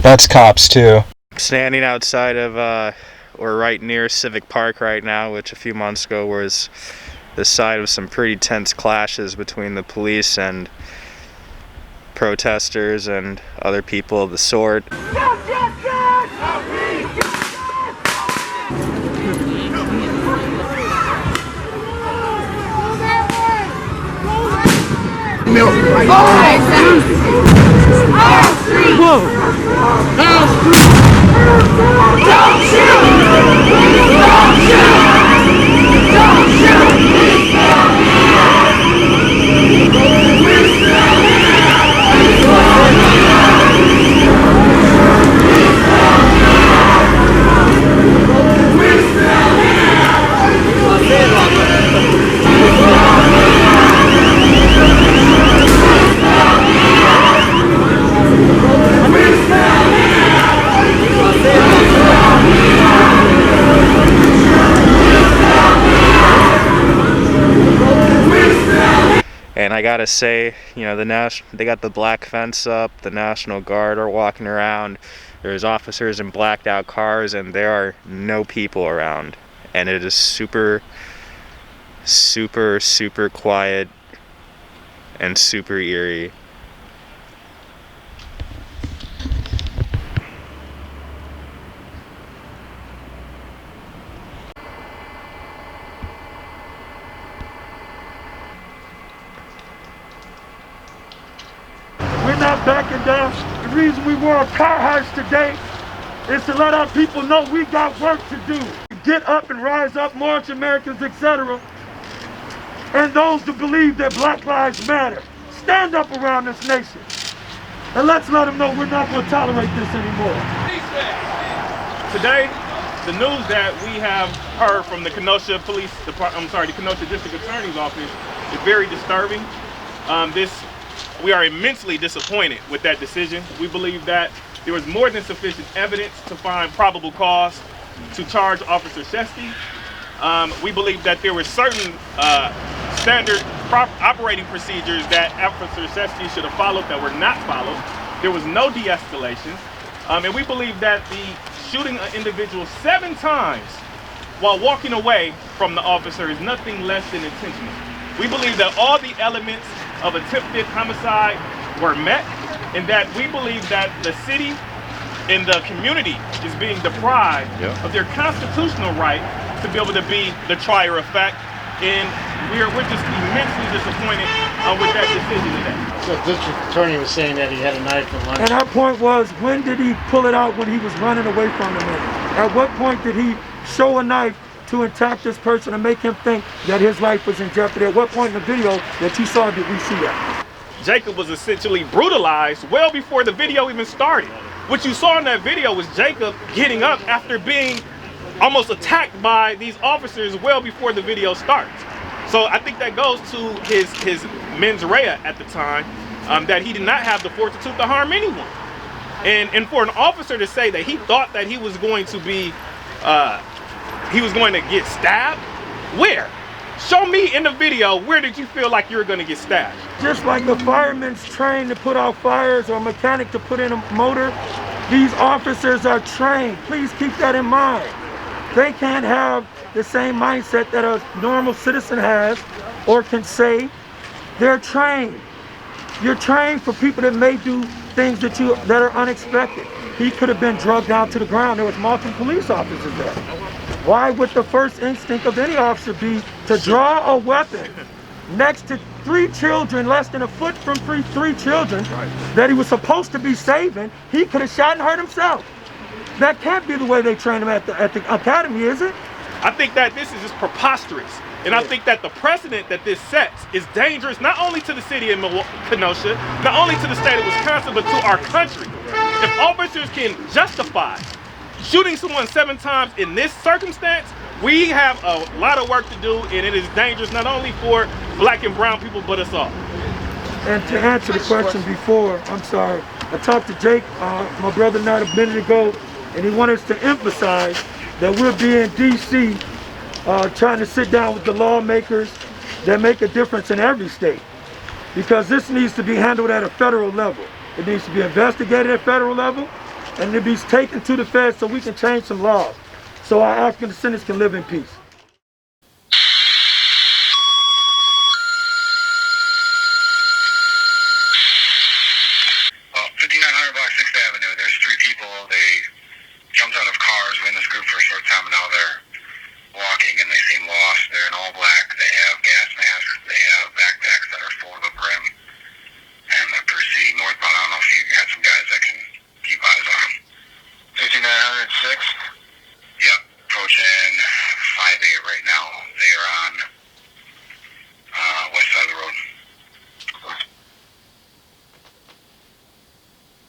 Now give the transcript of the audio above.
That's cops too. Standing outside of, or right near Civic Park right now, which a few months ago was the site of some pretty tense clashes between the police and protesters and other people of the sort. And I gotta say, you know, they got the black fence up, the National Guard are walking around, there's officers in blacked out cars, and there are no people around. And it is super, super, super quiet and super eerie. We're not backing down. The reason we wore a paralyzed today is to let our people know we got work to do. Get up and rise up, march Americans, etc. And those who believe that Black Lives Matter, stand up around this nation. And let's let them know we're not going to tolerate this anymore. Today, the news that we have heard from the Kenosha Police Department, the Kenosha District Attorney's Office is very disturbing. We are immensely disappointed with that decision. We believe that there was more than sufficient evidence to find probable cause to charge Officer Shesty. We believe that there were certain standard operating procedures that Officer Shesty should have followed that were not followed. There was no de-escalation. And we believe that the shooting an individual 7 times while walking away from the officer is nothing less than intentional. We believe that all the elements of attempted homicide were met, and that we believe that the city and the community is being deprived of their constitutional right to be able to be the trier of fact, and we're just immensely disappointed with that decision today. So the district attorney was saying that he had a knife for lunch. And our point was, when did he pull it out when he was running away from the man? At what point did he show a knife to attack this person and make him think that his life was in jeopardy? At what point in the video that you saw did we see that? Jacob was essentially brutalized well before the video even started. What you saw in that video was Jacob getting up after being almost attacked by these officers well before the video starts. So I think that goes to his mens rea at the time, that he did not have the fortitude to harm anyone. And for an officer to say that he thought that he was going to be get stabbed? Where? Show me in the video, where did you feel like you were going to get stabbed? Just like the fireman's trained to put out fires or a mechanic to put in a motor, these officers are trained. Please keep that in mind. They can't have the same mindset that a normal citizen has or can say. They're trained. You're trained for people that may do things that are unexpected. He could have been drugged down to the ground. There was multiple police officers there. Why would the first instinct of any officer be to draw a weapon next to 3 children, less than a foot from 3 children that he was supposed to be saving? He could have shot and hurt himself. That can't be the way they train him at the academy, is it? I think that this is just preposterous. And I think that the precedent that this sets is dangerous, not only to the city of Kenosha, not only to the state of Wisconsin, but to our country. If officers can justify shooting someone 7 times in this circumstance, we have a lot of work to do, and it is dangerous not only for black and brown people, but us all. And to answer the question before, I'm sorry, I talked to Jake, my brother, not a minute ago, and he wanted us to emphasize that we'll be in D.C. Trying to sit down with the lawmakers that make a difference in every state, because this needs to be handled at a federal level. It needs to be investigated at federal level, and to be taken to the feds so we can change some laws. So our African descendants can live in peace.